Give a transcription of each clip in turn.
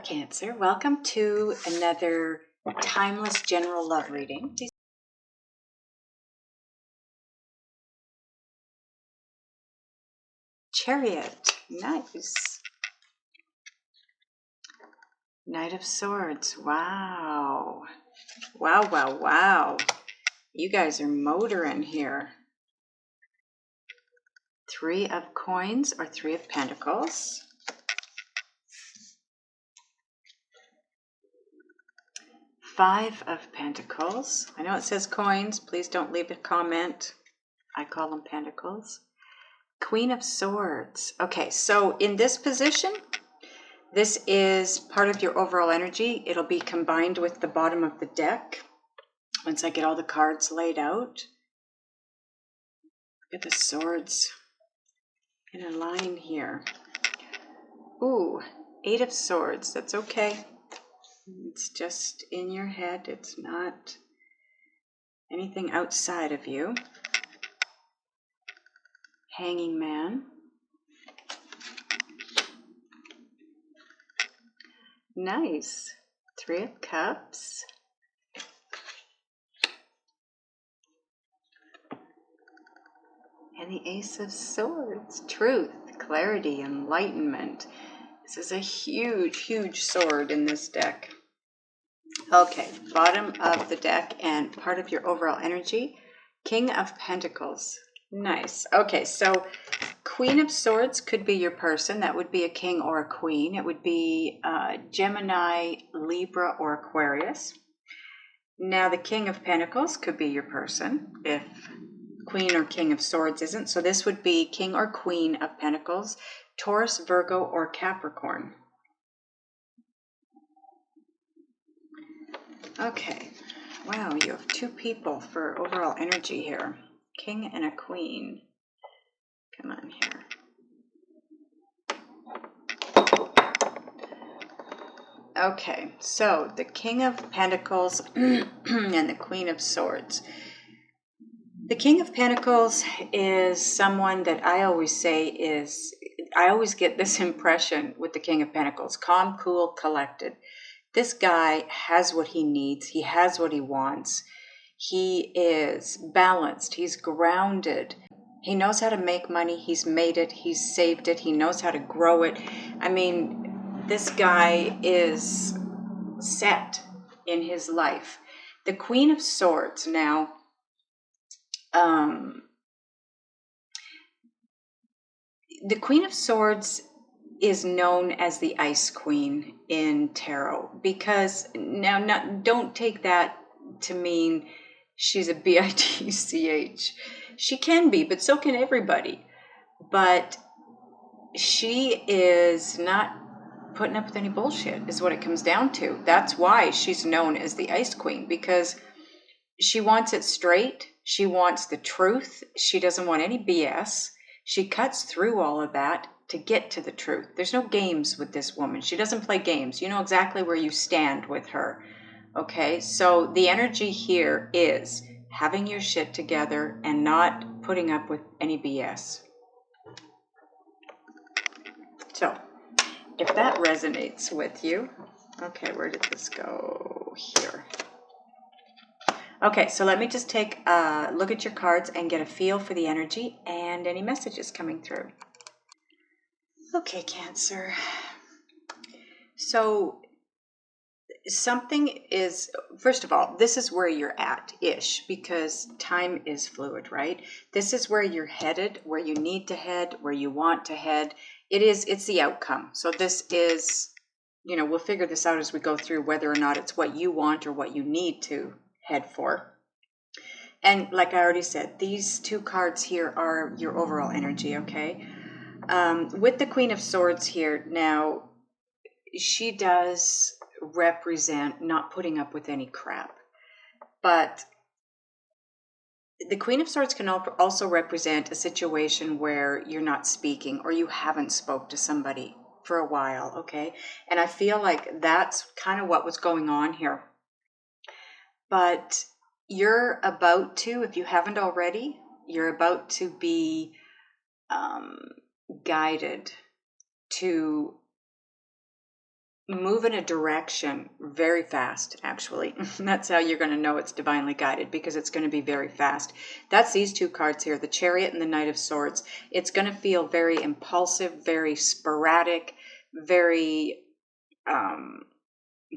Hello, Cancer. Welcome to another timeless general love reading. Chariot. Nice. Knight of Swords. Wow. Wow, wow, wow. You guys are motoring here. Three of Coins or Three of Pentacles. Five of Pentacles. I know it says coins. Please don't leave a comment. I call them pentacles. Queen of Swords. Okay, so in this position, this is part of your overall energy. It'll be combined with the bottom of the deck once I get all the cards laid out. Look at the swords in a line here. Ooh, Eight of Swords. That's okay. It's just in your head. It's not anything outside of you. Hanging Man. Nice. Three of Cups. And the Ace of Swords. Truth, clarity, enlightenment. This is a huge, huge sword in this deck. Okay, bottom of the deck and part of your overall energy. King of Pentacles. Nice. Okay, so Queen of Swords could be your person. That would be a king or a queen. It would be Gemini, Libra, or Aquarius. Now the King of Pentacles could be your person if Queen or King of Swords isn't. So this would be King or Queen of Pentacles, Taurus, Virgo, or Capricorn. Okay. Wow, you have two people for overall energy here. King and a Queen. Come on here. Okay, so the King of Pentacles and the Queen of Swords. The King of Pentacles is someone that I always say is, I always get this impression with the King of Pentacles. Calm, cool, collected. This guy has what he needs. He has what he wants. He is balanced. He's grounded. He knows how to make money. He's made it. He's saved it. He knows how to grow it. I mean, this guy is set in his life. The Queen of Swords now, the Queen of Swords is known as the Ice Queen in tarot because now don't take that to mean she's a bitch. She can be, but so can everybody. But she is not putting up with any bullshit is what it comes down to. That's why she's known as the Ice Queen, because she wants it straight. She wants the truth. She doesn't want any BS. She cuts through all of that to get to the truth. There's no games with this woman. She doesn't play games. You know exactly where you stand with her. Okay, so the energy here is having your shit together and not putting up with any BS. So, if that resonates with you, okay, where did this go? Here. Okay, so let me just take a look at your cards and get a feel for the energy and any messages coming through. Okay, Cancer. So something is, first of all, this is where you're at-ish, because time is fluid, right? This is where you're headed, where you need to head, where you want to head. It's the outcome. So this is, you know, we'll figure this out as we go through whether or not it's what you want or what you need to head for. And like I already said, these two cards here are your overall energy, okay? With the Queen of Swords here, now, she does represent not putting up with any crap. But the Queen of Swords can also represent a situation where you're not speaking or you haven't spoke to somebody for a while, okay? And I feel like that's kind of what was going on here. But you're about to, if you haven't already, you're about to be guided to move in a direction very fast, actually. That's how you're going to know it's divinely guided, because it's going to be very fast. That's these two cards here, the Chariot and the Knight of Swords. It's going to feel very impulsive, very sporadic, very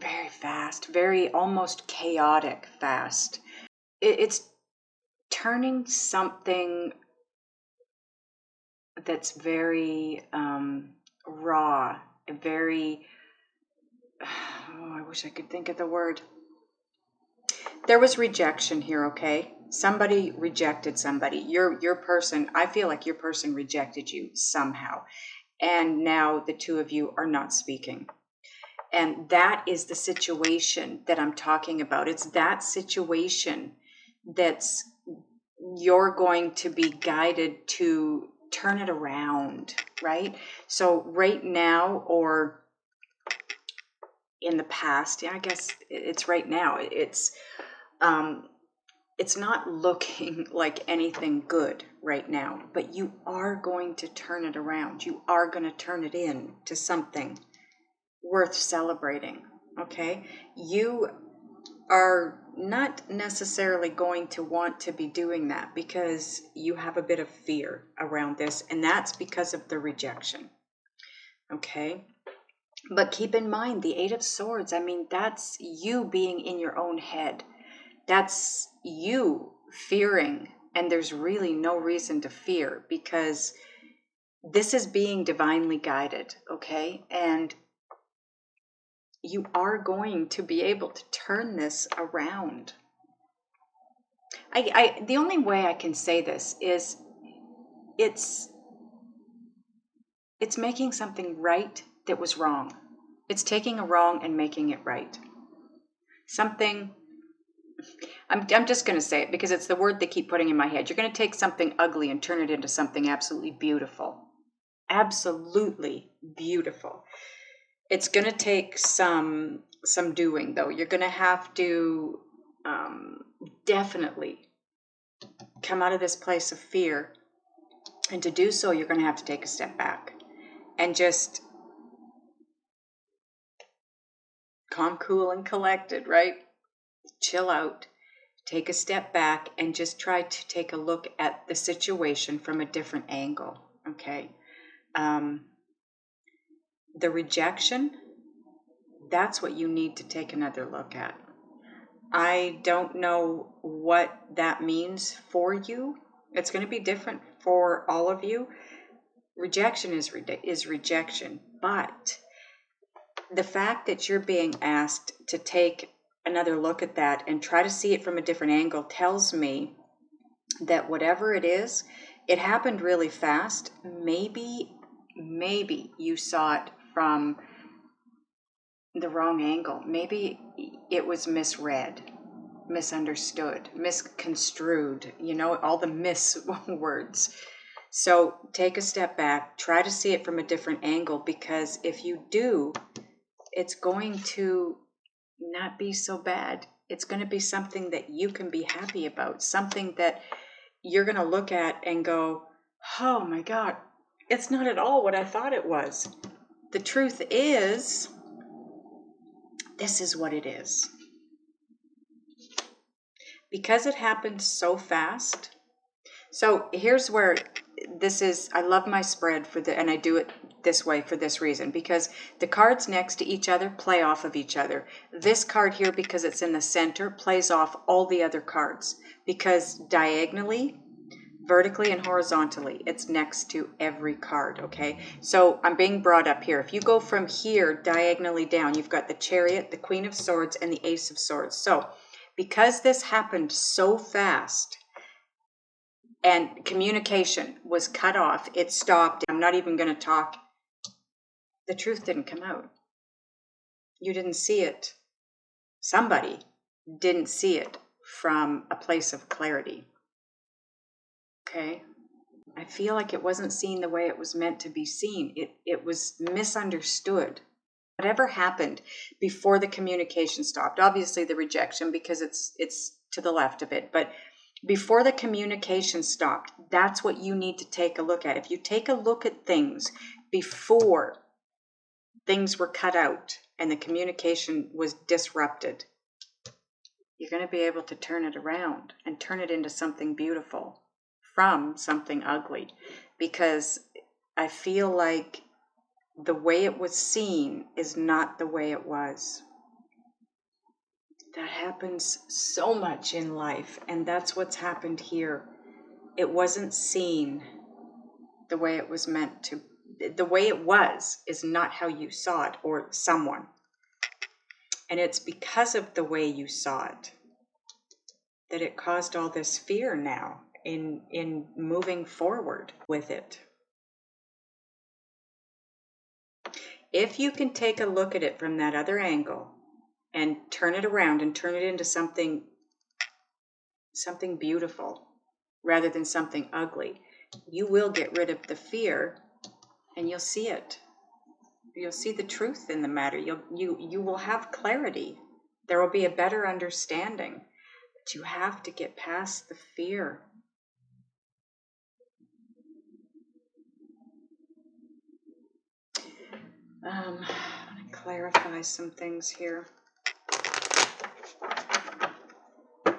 very fast, very almost chaotic fast. It's turning something that's very raw, very, oh, I wish I could think of the word. There was rejection here, okay? Somebody rejected somebody. Your person, I feel like your person rejected you somehow. And now the two of you are not speaking. And that is the situation that I'm talking about. It's that situation that's you're going to be guided to turn it around, right? So right now, or in the past, yeah, I guess it's right now. It's not looking like anything good right now, but you are going to turn it around. You are going to turn it into something worth celebrating. Okay, you are not necessarily going to want to be doing that because you have a bit of fear around this, and that's because of the rejection. Okay, but keep in mind the Eight of Swords, I mean, that's you being in your own head. That's you fearing, and there's really no reason to fear because this is being divinely guided. Okay, and you are going to be able to turn this around. The only way I can say this is it's making something right that was wrong. It's taking a wrong and making it right. Something, I'm just going to say it because it's the word they keep putting in my head. You're going to take something ugly and turn it into something absolutely beautiful. Absolutely beautiful. It's going to take some doing, though. You're going to have to definitely come out of this place of fear. And to do so, you're going to have to take a step back and just calm, cool, and collected, right? Chill out, take a step back, and just try to take a look at the situation from a different angle, okay? The rejection, that's what you need to take another look at. I don't know what that means for you. It's going to be different for all of you. Rejection is rejection, but the fact that you're being asked to take another look at that and try to see it from a different angle tells me that whatever it is, it happened really fast. Maybe you saw it from the wrong angle. Maybe it was misread, misunderstood, misconstrued, all the miss words. So take a step back, try to see it from a different angle, because if you do, it's going to not be so bad. It's going to be something that you can be happy about, something that you're going to look at and go, oh my God, it's not at all what I thought it was. The truth is, this is what it is. Because it happened so fast. So here's where this is, I love my spread and I do it this way for this reason, because the cards next to each other play off of each other. This card here, because it's in the center, plays off all the other cards, because diagonally, vertically, and horizontally, it's next to every card, okay? So I'm being brought up here. If you go from here diagonally down, you've got the Chariot, the Queen of Swords, and the Ace of Swords. So because this happened so fast, and communication was cut off, it stopped. I'm not even going to talk. The truth didn't come out. You didn't see it. Somebody didn't see it from a place of clarity. Okay? I feel like it wasn't seen the way it was meant to be seen. It was misunderstood. Whatever happened before the communication stopped, obviously the rejection, because it's to the left of it, but before the communication stopped, that's what you need to take a look at. If you take a look at things before things were cut out and the communication was disrupted, you're going to be able to turn it around and turn it into something beautiful from something ugly. Because I feel like the way it was seen is not the way it was. That happens so much in life, and that's what's happened here. It wasn't seen the way it was meant to. The way it was is not how you saw it, or someone. And it's because of the way you saw it that it caused all this fear now in moving forward with it. If you can take a look at it from that other angle and turn it around and turn it into something beautiful rather than something ugly, you will get rid of the fear and you'll see it. You'll see the truth in the matter. You will have clarity. There will be a better understanding. But you have to get past the fear. I want to clarify some things here. I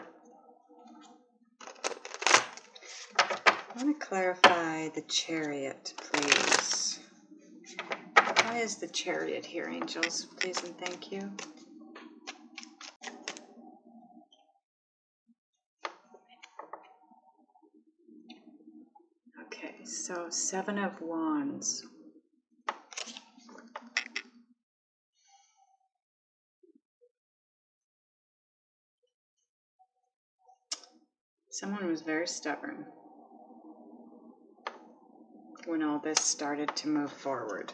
want to clarify the chariot, please. Why is the chariot here, angels? Please and thank you. Okay, so 7 of Wands. Someone was very stubborn when all this started to move forward.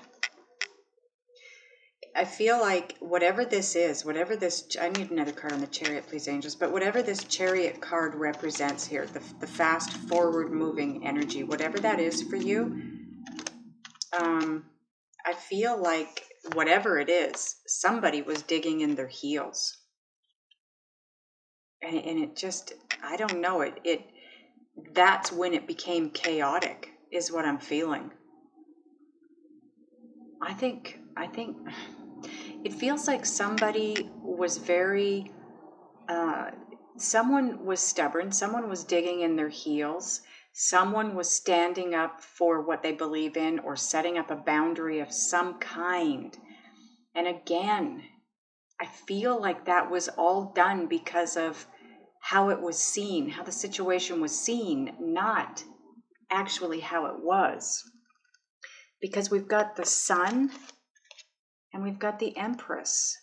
I feel like whatever this is, whatever this, I need another card on the chariot, please, angels, but whatever this chariot card represents here, the fast forward moving energy, whatever that is for you, I feel like whatever it is, somebody was digging in their heels. And it just, I don't know, that's when it became chaotic, is what I'm feeling. I think it feels like somebody was very, someone was stubborn, someone was digging in their heels, someone was standing up for what they believe in or setting up a boundary of some kind. And again, I feel like that was all done because of how it was seen, how the situation was seen, not actually how it was. Because we've got the Sun and we've got the Empress.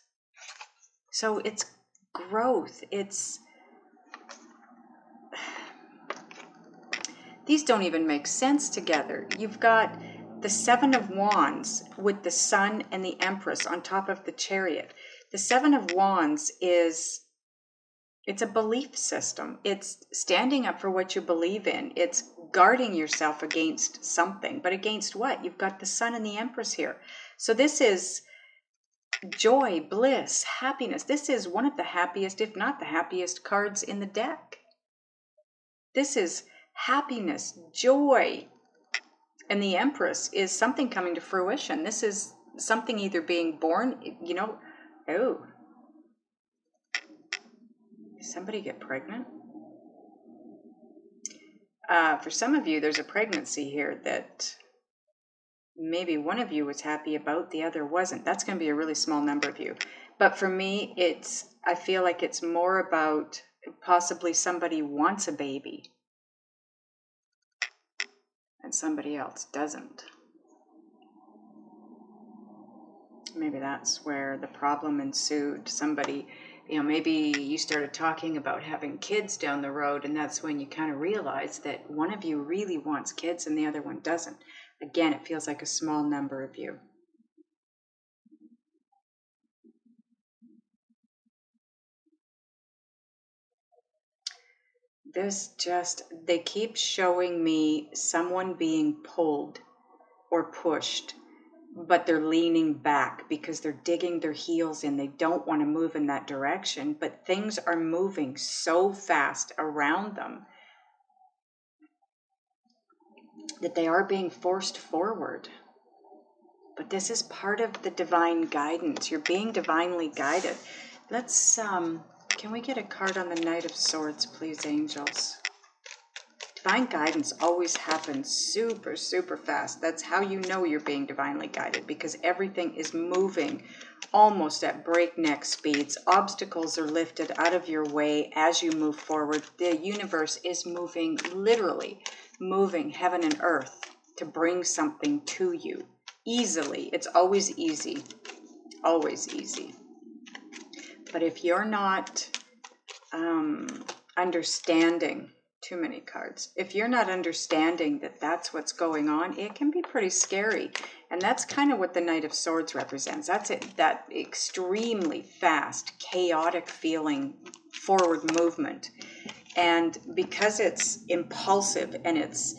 So it's growth. These don't even make sense together. You've got the 7 of Wands with the Sun and the Empress on top of the chariot. The 7 of Wands it's a belief system. It's standing up for what you believe in. It's guarding yourself against something. But against what? You've got the Sun and the Empress here. So this is joy, bliss, happiness. This is one of the happiest, if not the happiest cards in the deck. This is happiness, joy. And the Empress is something coming to fruition. This is something either being born, oh. Did somebody get pregnant? For some of you, there's a pregnancy here that maybe one of you was happy about, the other wasn't. That's going to be a really small number of you. But for me, I feel like it's more about possibly somebody wants a baby and somebody else doesn't. Maybe that's where the problem ensued. Somebody, maybe you started talking about having kids down the road, and that's when you kind of realize that one of you really wants kids and the other one doesn't. Again, it feels like a small number of you. They keep showing me someone being pulled or pushed, but they're leaning back because they're digging their heels in. They don't want to move in that direction, but things are moving so fast around them that they are being forced forward. But this is part of the divine guidance. You're being divinely guided. Let's, can we get a card on the Knight of Swords, please, angels? Divine guidance always happens super, super fast. That's how you know you're being divinely guided, because everything is moving almost at breakneck speeds. Obstacles are lifted out of your way as you move forward. The universe is moving, literally moving heaven and earth to bring something to you easily. It's always easy, always easy. But if you're not understanding, too many cards. If you're not understanding that that's what's going on, it can be pretty scary. And that's kind of what the Knight of Swords represents. That's it, that extremely fast, chaotic feeling, forward movement. And because it's impulsive and it's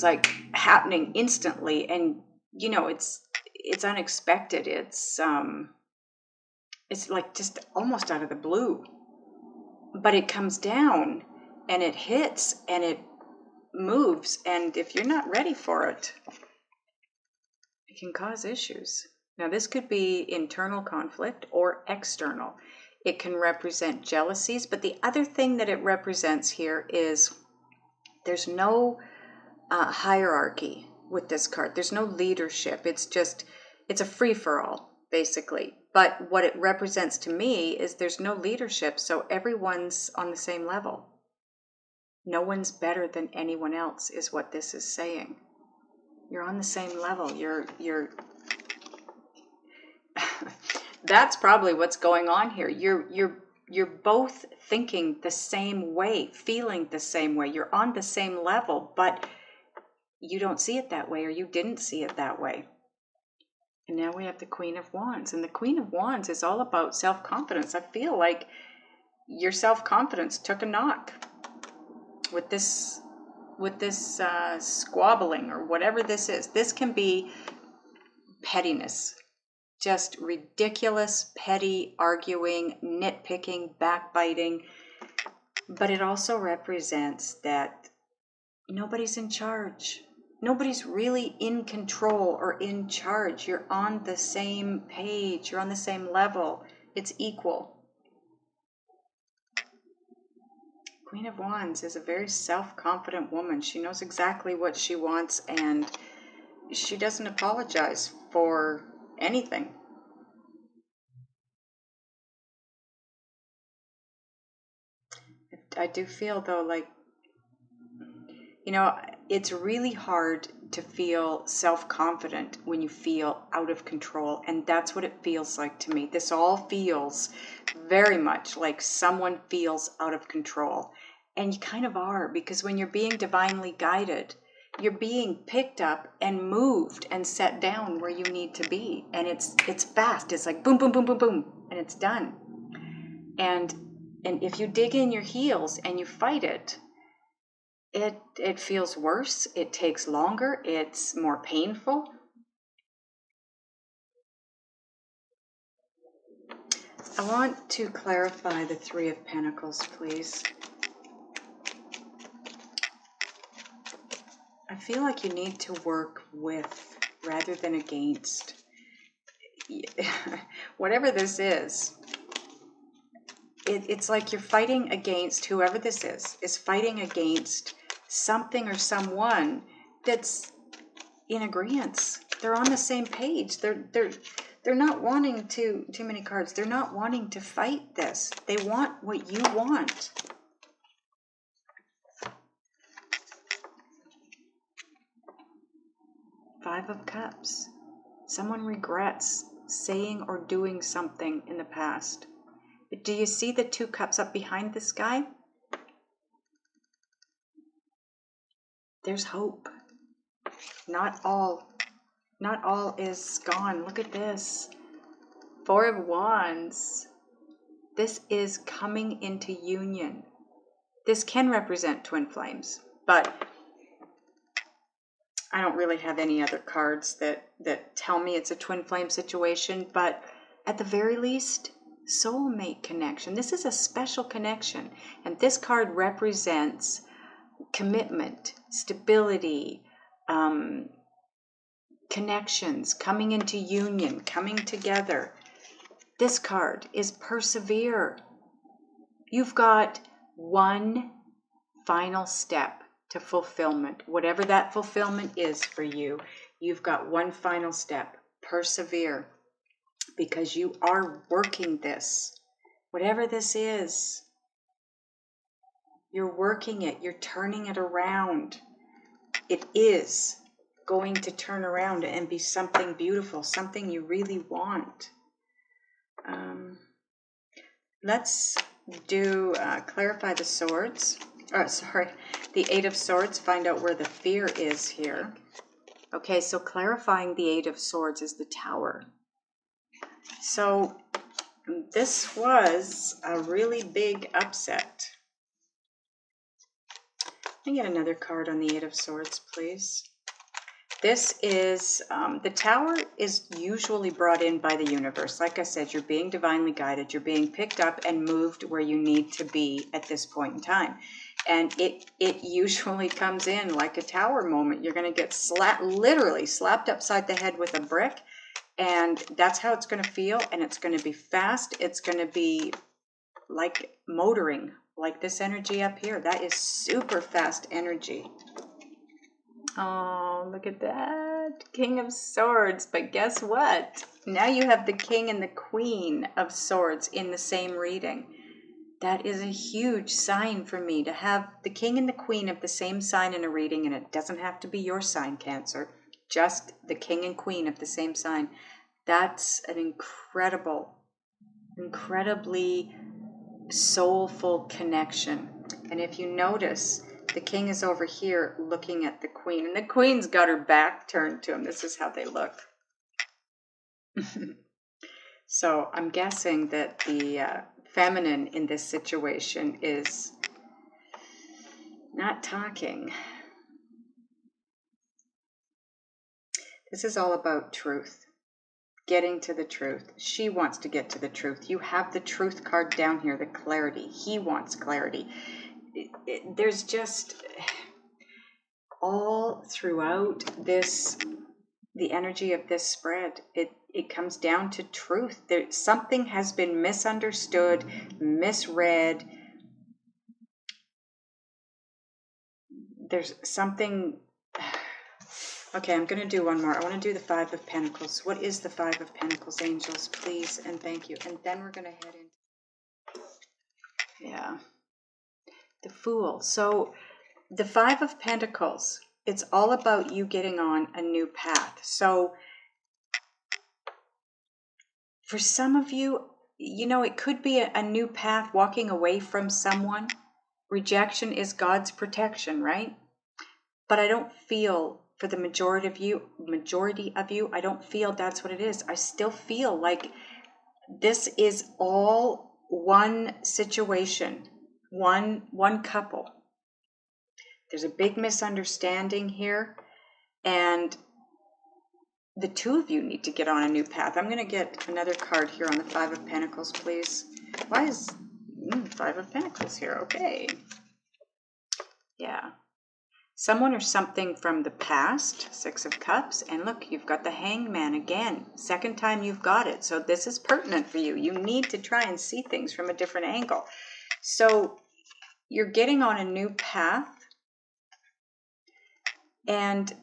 like happening instantly, and you know, it's unexpected. It's like just almost out of the blue. But it comes down and it hits and it moves, and if you're not ready for it, it can cause issues. Now, this could be internal conflict or external. It can represent jealousies, but the other thing that it represents here is there's no hierarchy with this card. There's no leadership. It's a free-for-all, basically. But what it represents to me is there's no leadership, so everyone's on the same level. No one's better than anyone else is what this is saying. You're on the same level. You're That's probably what's going on here. You're both thinking the same way, feeling the same way. You're on the same level, but you don't see it that way, or you didn't see it that way. And now we have the Queen of Wands, and the Queen of Wands is all about self-confidence. I feel like your self-confidence took a knock with this squabbling or whatever this is. This can be pettiness, just ridiculous, petty arguing, nitpicking, backbiting. But it also represents that nobody's in charge. Nobody's really in control or in charge. You're on the same page. You're on the same level. It's equal. Queen of Wands is a very self-confident woman. She knows exactly what she wants, and she doesn't apologize for anything. I do feel, though, like, you know, it's really hard to feel self-confident when you feel out of control, and that's what it feels like to me. This all feels very much like someone feels out of control, and you kind of are, because when you're being divinely guided, you're being picked up and moved and set down where you need to be, and it's fast. It's like boom, boom, boom, boom, boom, and it's done. And if you dig in your heels and you fight it, it feels worse, it takes longer, it's more painful. I want to clarify the Three of Pentacles, please. I feel like you need to work with rather than against. Whatever this is, it's like you're fighting against, whoever this is fighting against something or someone that's in agreement. They're on the same page. They're not wanting too many cards. They're not wanting to fight this. They want what you want. Five of Cups. Someone regrets saying or doing something in the past. But do you see the two cups up behind this guy? There's hope. Not all is gone. Look at this. Four of Wands. This is coming into union. This can represent twin flames, but I don't really have any other cards that tell me it's a twin flame situation, but at the very least, soulmate connection. This is a special connection, and this card represents commitment, stability, connections, coming into union, coming together. This card is persevere. You've got one final step to fulfillment. Whatever that fulfillment is for you, you've got one final step. Persevere, because you are working this. Whatever this is, you're working it. You're turning it around. It is going to turn around and be something beautiful, something you really want. Let's do clarify the swords. The Eight of Swords. Find out where the fear is here. Okay, so clarifying the Eight of Swords is the Tower. So this was a really big upset. Can I get another card on the Eight of Swords, please? This is, the Tower is usually brought in by the universe. Like I said, you're being divinely guided. You're being picked up and moved where you need to be at this point in time. And it usually comes in like a tower moment. You're going to get literally slapped upside the head with a brick. And that's how it's going to feel. And it's going to be fast. It's going to be like motoring, like this energy up here. That is super fast energy. Oh, look at that. King of Swords. But guess what? Now you have the King and the Queen of Swords in the same reading. That is a huge sign for me to have the King and the Queen of the same sign in a reading, and it doesn't have to be your sign, Cancer. Just the King and Queen of the same sign. That's an incredibly soulful connection. And if you notice, the King is over here looking at the Queen, and the Queen's got her back turned to him. This is how they look. So I'm guessing that the feminine in this situation is not talking. This is all about truth. Getting to the truth. She wants to get to the truth. You have the truth card down here, the clarity. He wants clarity. There's just all throughout this, the energy of this spread, it comes down to truth. Something has been misunderstood, misread. There's something. Okay, I'm going to do one more. I want to do the Five of Pentacles. What is the Five of Pentacles, angels? Please and thank you. And then we're going to head into... Yeah. The Fool. So the Five of Pentacles, it's all about you getting on a new path. So for some of you, you know, it could be a new path, walking away from someone. Rejection is God's protection, right? But I don't feel, for the majority of you, I don't feel that's what it is. I still feel like this is all one situation, one couple. There's a big misunderstanding here, and the two of you need to get on a new path. I'm going to get another card here on the Five of Pentacles, please. Why is Five of Pentacles here? Okay. Yeah. Someone or something from the past, Six of Cups, and look, you've got the Hangman again. Second time you've got it. So this is pertinent for you. You need to try and see things from a different angle. So you're getting on a new path, and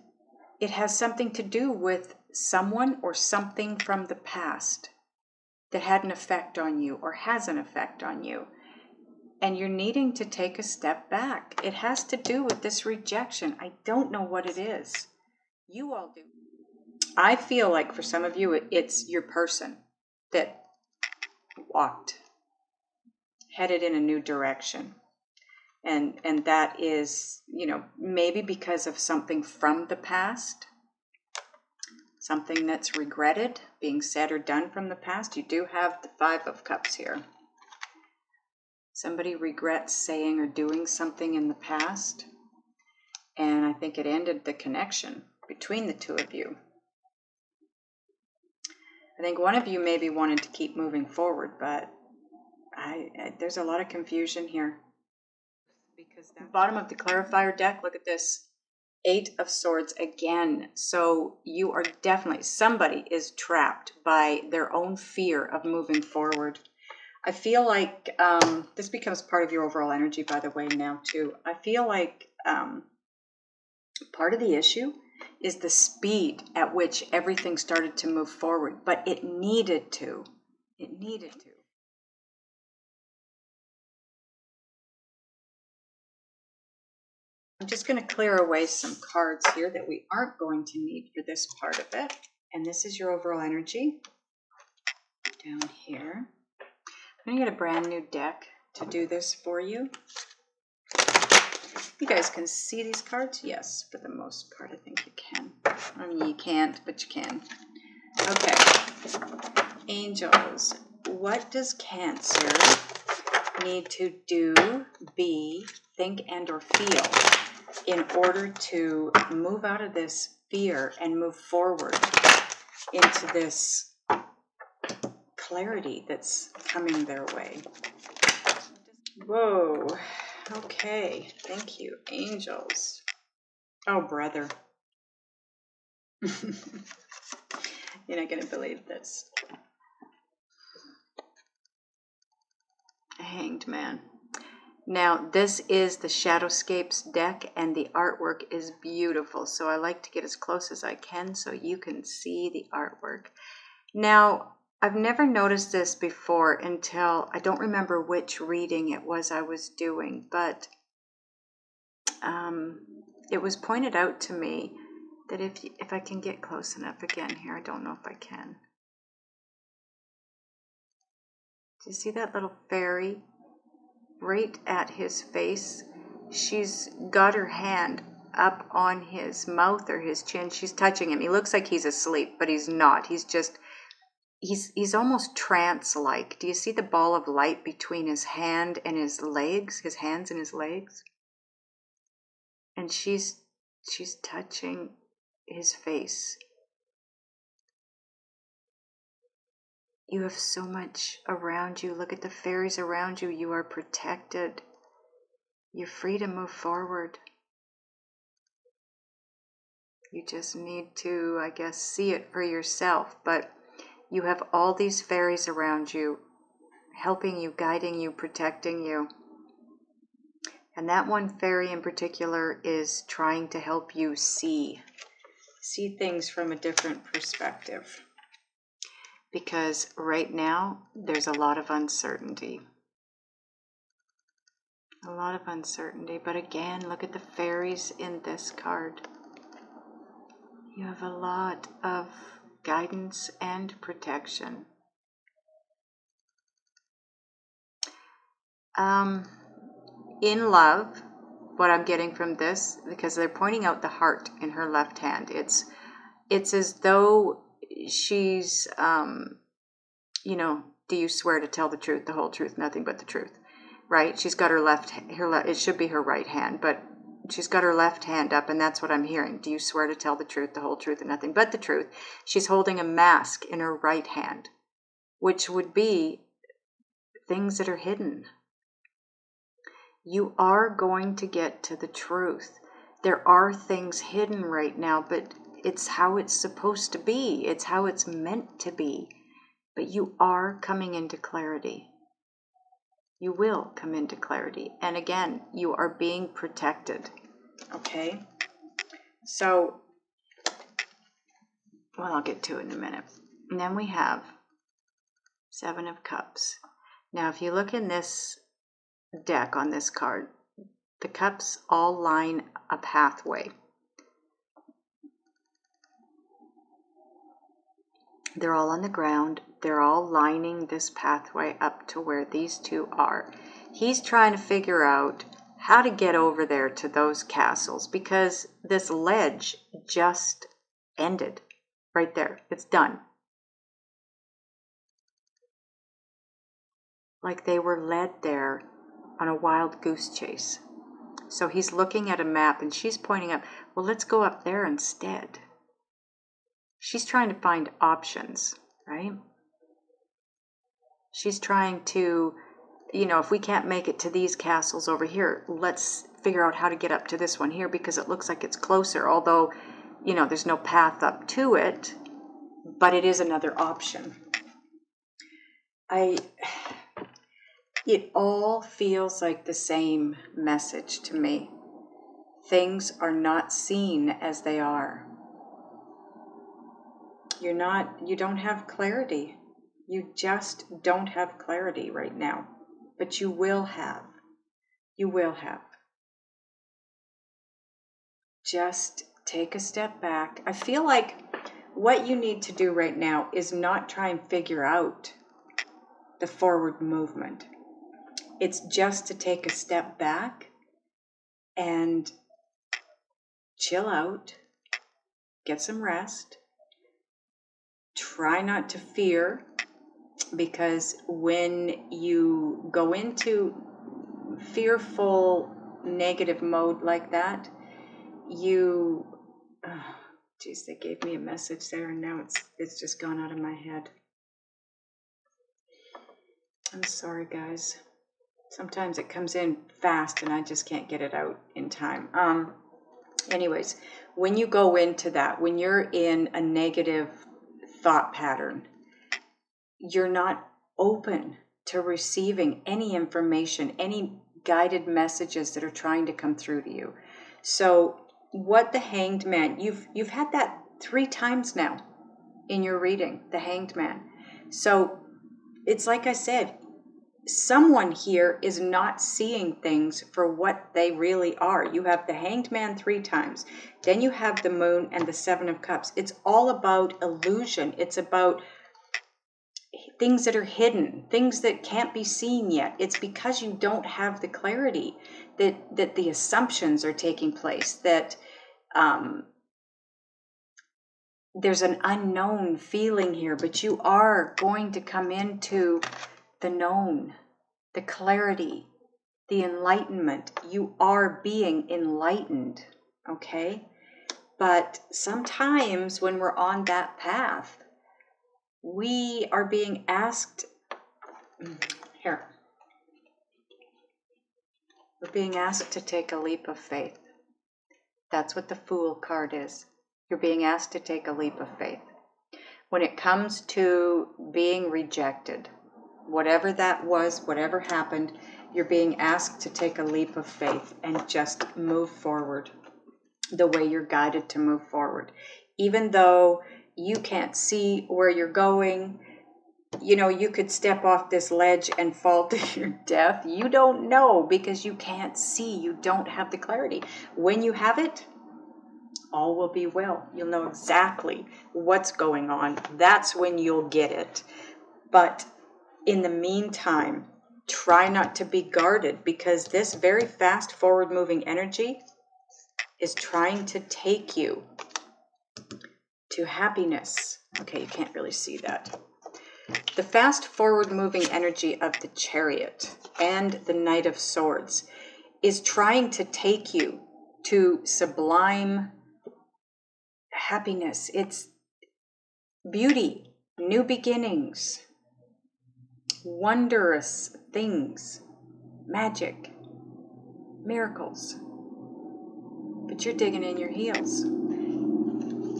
it has something to do with someone or something from the past that had an effect on you or has an effect on you. And you're needing to take a step back. It has to do with this rejection. I don't know what it is. You all do. I feel like for some of you, it's your person that headed in a new direction. And that is, you know, maybe because of something from the past, something that's regretted, being said or done from the past. You do have the Five of Cups here. Somebody regrets saying or doing something in the past, and I think it ended the connection between the two of you. I think one of you maybe wanted to keep moving forward, but there's a lot of confusion here. Because the bottom of the clarifier deck, look at this. Eight of Swords again. So you are definitely, somebody is trapped by their own fear of moving forward. I feel like this becomes part of your overall energy, by the way, now too. I feel like part of the issue is the speed at which everything started to move forward, but it needed to. It needed to. I'm just going to clear away some cards here that we aren't going to need for this part of it. And this is your overall energy down here. I'm going to get a brand new deck to do this for you. You guys can see these cards? Yes, for the most part, I think you can. I mean, you can't, but you can. Okay. Angels, what does Cancer need to do, be, think, and or feel in order to move out of this fear and move forward into this clarity that's coming their way? Whoa. Okay. Thank you, angels. Oh, brother. You're not going to believe this. A Hanged Man. Now, this is the Shadowscapes deck, and the artwork is beautiful. So I like to get as close as I can so you can see the artwork. Now, I've never noticed this before until, I don't remember which reading it was I was doing, but it was pointed out to me that if I can get close enough again here, I don't know if I can. Do you see that little fairy right at his face? She's got her hand up on his mouth or his chin. She's touching him. He looks like he's asleep, but he's not. He's just, he's almost trance-like. Do you see the ball of light between his hand and his legs, his hands and his legs? And she's touching his face. You have so much around you. Look at the fairies around you. You are protected. You're free to move forward. You just need to, I guess, see it for yourself. But you have all these fairies around you, helping you, guiding you, protecting you. And that one fairy in particular is trying to help you see things from a different perspective. Because right now, there's a lot of uncertainty. A lot of uncertainty. But again, look at the fairies in this card. You have a lot of guidance and protection. In love, what I'm getting from this, because they're pointing out the heart in her left hand. It's as though she's, do you swear to tell the truth, the whole truth, nothing but the truth, right? She's got it should be her right hand, but she's got her left hand up, and that's what I'm hearing. Do you swear to tell the truth, the whole truth, and nothing but the truth? She's holding a mask in her right hand, which would be things that are hidden. You are going to get to the truth. There are things hidden right now, but it's how it's supposed to be. It's how it's meant to be. But you are coming into clarity. You will come into clarity. And again, you are being protected. Okay? So, well, I'll get to it in a minute. And then we have Seven of Cups. Now, if you look in this deck on this card, the cups all line a pathway. They're all on the ground. They're all lining this pathway up to where these two are. He's trying to figure out how to get over there to those castles, because this ledge just ended right there. It's done. Like they were led there on a wild goose chase. So he's looking at a map and she's pointing up, well, let's go up there instead. She's trying to find options, right? She's trying to, if we can't make it to these castles over here, let's figure out how to get up to this one here because it looks like it's closer, although, you know, there's no path up to it, but it is another option. It all feels like the same message to me. Things are not seen as they are. You don't have clarity. You just don't have clarity right now, but you will have. You will have. Just take a step back. I feel like what you need to do right now is not try and figure out the forward movement. It's just to take a step back and chill out, get some rest. Try not to fear, because when you go into fearful, negative mode like that, geez, they gave me a message there and now it's just gone out of my head. I'm sorry, guys. Sometimes it comes in fast and I just can't get it out in time. Anyways, when you go into that, when you're in a negative thought pattern, you're not open to receiving any information, any guided messages that are trying to come through to you. So what the Hanged Man, you've had that 3 times now in your reading, the Hanged Man. So it's like I said, someone here is not seeing things for what they really are. You have the Hanged Man 3 times. Then you have the Moon and the 7 of Cups. It's all about illusion. It's about things that are hidden, things that can't be seen yet. It's because you don't have the clarity that the assumptions are taking place, that there's an unknown feeling here, but you are going to come into the known, the clarity, the enlightenment. You are being enlightened, okay? But sometimes when we're on that path, we are being asked, we're being asked to take a leap of faith. That's what the Fool card is. You're being asked to take a leap of faith. When it comes to being rejected, whatever that was, whatever happened, you're being asked to take a leap of faith and just move forward the way you're guided to move forward. Even though you can't see where you're going, you know, you could step off this ledge and fall to your death. You don't know because you can't see. You don't have the clarity. When you have it, all will be well. You'll know exactly what's going on. That's when you'll get it. But in the meantime, try not to be guarded, because this very fast forward moving energy is trying to take you to happiness. Okay, you can't really see that. The fast forward moving energy of the Chariot and the Knight of Swords is trying to take you to sublime happiness. It's beauty, new beginnings, wondrous things, magic, miracles. But you're digging in your heels.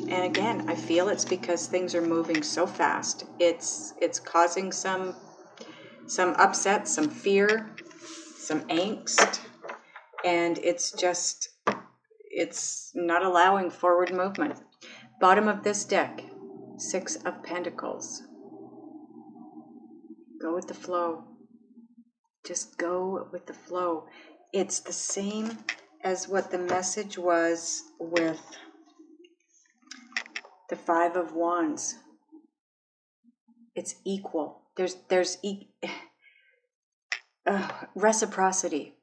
And again, I feel it's because things are moving so fast. It's causing some upset, some fear, some angst, and it's not allowing forward movement. Bottom of this deck, 6 of Pentacles. Go with the flow. Just go with the flow. It's the same as what the message was with the 5 of Wands. It's equal. There's reciprocity.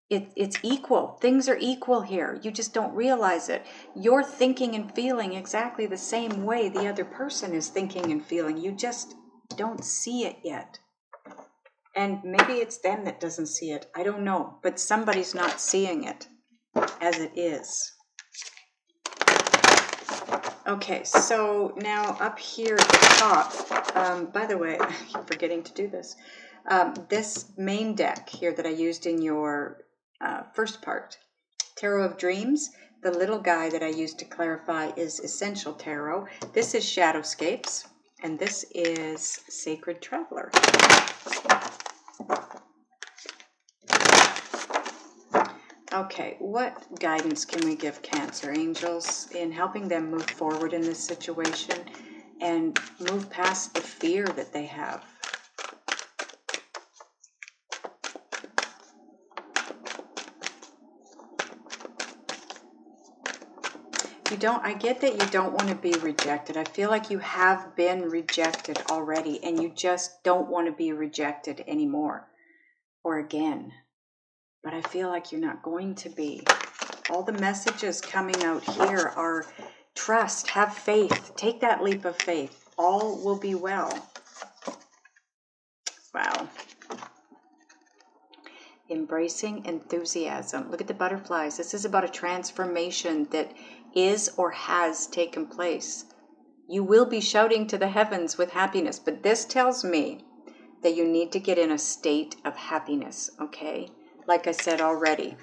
It's equal. Things are equal here. You just don't realize it. You're thinking and feeling exactly the same way the other person is thinking and feeling. You just don't see it yet. And maybe it's them that doesn't see it. I don't know. But somebody's not seeing it as it is. Okay, so now up here at the top, by the way, I keep forgetting to do this. This main deck here that I used in your first part. Tarot of Dreams. The little guy that I used to clarify is Essential Tarot. This is Shadowscapes, and this is Sacred Traveler. Okay, what guidance can we give Cancer angels in helping them move forward in this situation and move past the fear that they have? I get that you don't want to be rejected. I feel like you have been rejected already and you just don't want to be rejected anymore or again. But I feel like you're not going to be. All the messages coming out here are trust, have faith, take that leap of faith. All will be well. Wow. Embracing enthusiasm. Look at the butterflies. This is about a transformation that is or has taken place. You will be shouting to the heavens with happiness, but this tells me that you need to get in a state of happiness, okay? Like I said already,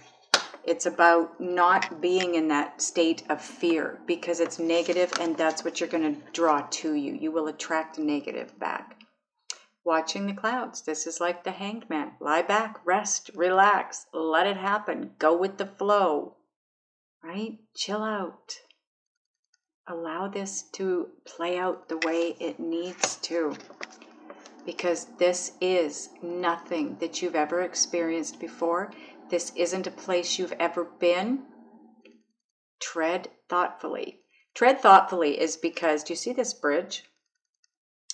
it's about not being in that state of fear because it's negative and that's what you're going to draw to you. You will attract negative back. Watching the clouds. This is like the Hanged Man. Lie back, rest, relax, let it happen. Go with the flow, right? Chill out. Allow this to play out the way it needs to. Because this is nothing that you've ever experienced before. This isn't a place you've ever been. Tread thoughtfully. Tread thoughtfully is because, do you see this bridge?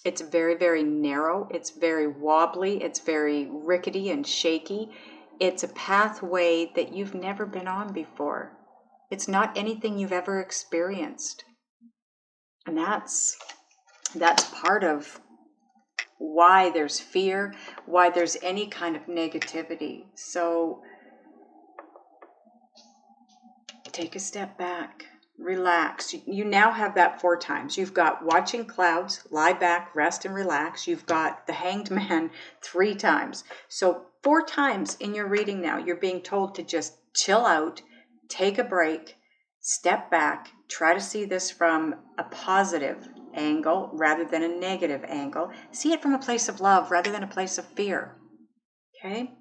It's very, very narrow. It's very wobbly. It's very rickety and shaky. It's a pathway that you've never been on before. It's not anything you've ever experienced. And that's part of why there's fear, why there's any kind of negativity. So take a step back, relax. You now have that 4 times. You've got watching clouds, lie back, rest and relax. You've got the Hanged Man 3 times. So 4 times in your reading now, you're being told to just chill out, take a break, step back, try to see this from a positive angle rather than a negative angle. See it from a place of love rather than a place of fear. Okay?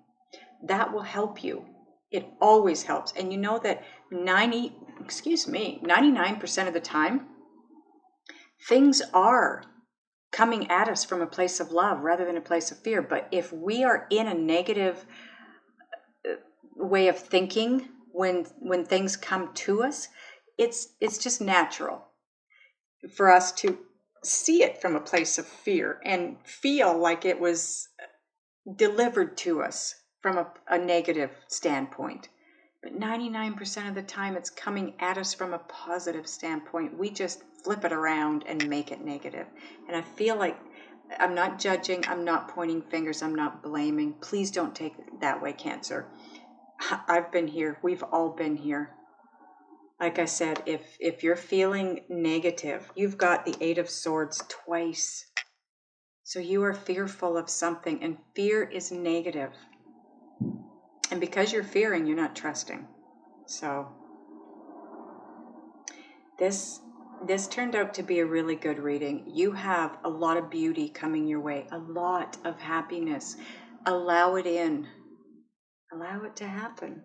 That will help you. It always helps. And you know that 99% of the time, things are coming at us from a place of love rather than a place of fear. But if we are in a negative way of thinking when things come to us, it's just natural for us to see it from a place of fear and feel like it was delivered to us from a negative standpoint. But 99% of the time it's coming at us from a positive standpoint. We just flip it around and make it negative. And I feel like I'm not judging, I'm not pointing fingers, I'm not blaming. Please don't take it that way, Cancer. I've been here. We've all been here. Like I said, if you're feeling negative, you've got the 8 of Swords twice. So you are fearful of something, and fear is negative. And because you're fearing, you're not trusting. So this turned out to be a really good reading. You have a lot of beauty coming your way, a lot of happiness. Allow it in. Allow it to happen.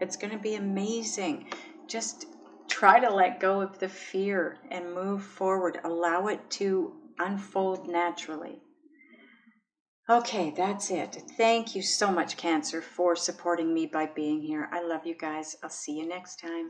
It's going to be amazing. Just try to let go of the fear and move forward. Allow it to unfold naturally. Okay, that's it. Thank you so much, Cancer, for supporting me by being here. I love you guys. I'll see you next time.